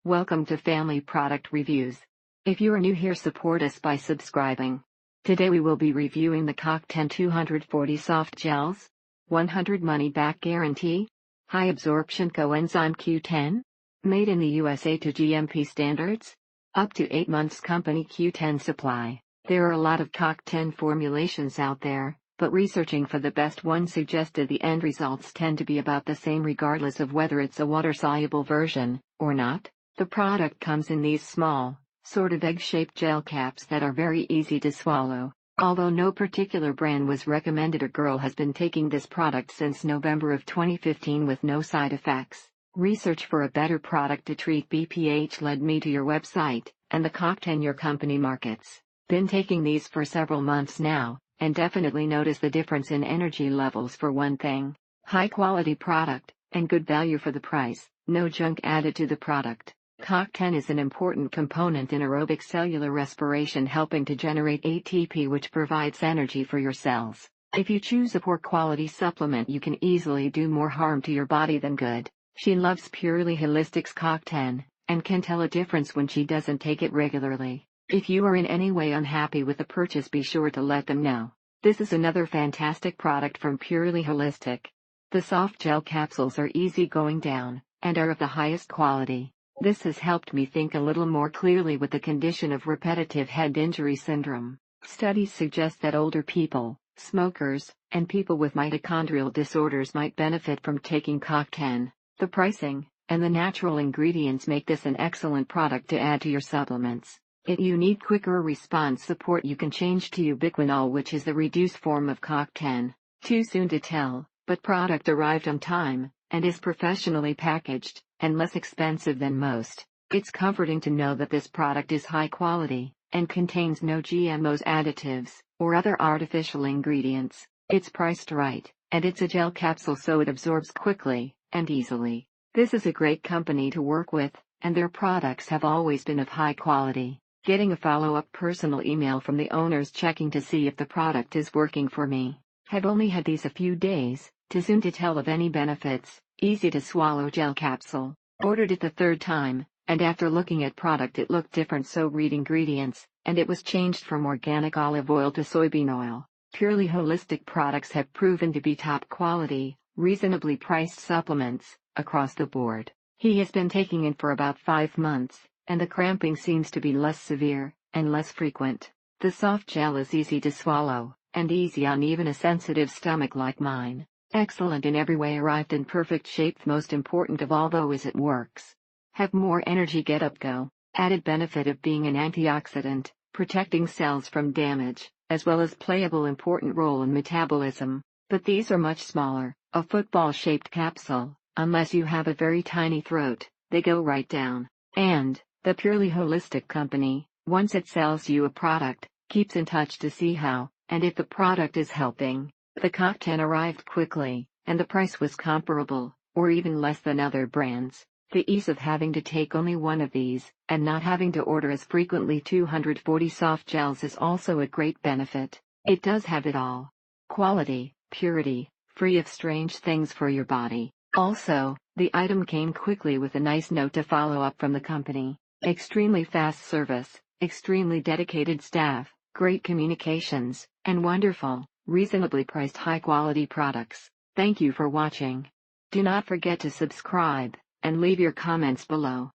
Welcome to Family Product Reviews. If you are new here, support us by subscribing. Today we will be reviewing the CoQ10 240 Soft Gels, 100 money back guarantee, high absorption coenzyme Q10, made in the USA to GMP standards, up to 8 months company Q10 supply. There are a lot of CoQ10 formulations out there, but researching for the best one suggested the end results tend to be about the same regardless of whether it's a water-soluble version or not. The product comes in these small, sort of egg-shaped gel caps that are very easy to swallow. Although no particular brand was recommended, a girl has been taking this product since November of 2015 with no side effects. Research for a better product to treat BPH led me to your website, and the CoQ10 your company markets. Been taking these for several months now, and definitely notice the difference in energy levels for one thing. High quality product, and good value for the price, no junk added to the product. CoQ10 is an important component in aerobic cellular respiration, helping to generate ATP, which provides energy for your cells. If you choose a poor quality supplement, you can easily do more harm to your body than good. She loves Purely Holistic's CoQ10, and can tell a difference when she doesn't take it regularly. If you are in any way unhappy with the purchase, be sure to let them know. This is another fantastic product from Purely Holistic. The soft gel capsules are easy going down, and are of the highest quality. This has helped me think a little more clearly with the condition of repetitive head injury syndrome. Studies suggest that older people, smokers, and people with mitochondrial disorders might benefit from taking CoQ10. The pricing and the natural ingredients make this an excellent product to add to your supplements. If you need quicker response support, you can change to ubiquinol, which is the reduced form of CoQ10. Too soon to tell, but product arrived on time, and is professionally packaged, and less expensive than most. It's comforting to know that this product is high quality, and contains no GMOs, additives, or other artificial ingredients. It's priced right, and it's a gel capsule, so it absorbs quickly and easily. This is a great company to work with, and their products have always been of high quality. Getting a follow-up personal email from the owners checking to see if the product is working for me. Have only had these a few days, too soon to tell of any benefits. Easy to swallow gel capsule. Ordered it the third time, and after looking at product it looked different, so read ingredients, and it was changed from organic olive oil to soybean oil. Purely Holistic products have proven to be top quality, reasonably priced supplements, across the board. He has been taking it for about 5 months, and the cramping seems to be less severe, and less frequent. The soft gel is easy to swallow, and easy on even a sensitive stomach like mine. Excellent in every way, arrived in perfect shape. Most important of all though is it works. Have more energy, get up, go. Added benefit of being an antioxidant, protecting cells from damage, as well as playable important role in metabolism. But these are much smaller, a football-shaped capsule. Unless you have a very tiny throat, they go right down. And the Purely Holistic company, once it sells you a product, keeps in touch to see how, and if the product is helping. The CoQ10 arrived quickly, and the price was comparable, or even less than other brands. The ease of having to take only one of these, and not having to order as frequently 240 soft gels is also a great benefit. It does have it all. Quality, purity, free of strange things for your body. Also, the item came quickly with a nice note to follow up from the company. Extremely fast service, extremely dedicated staff, great communications, and wonderful, reasonably priced high-quality products. Thank you for watching. Do not forget to subscribe, and leave your comments below.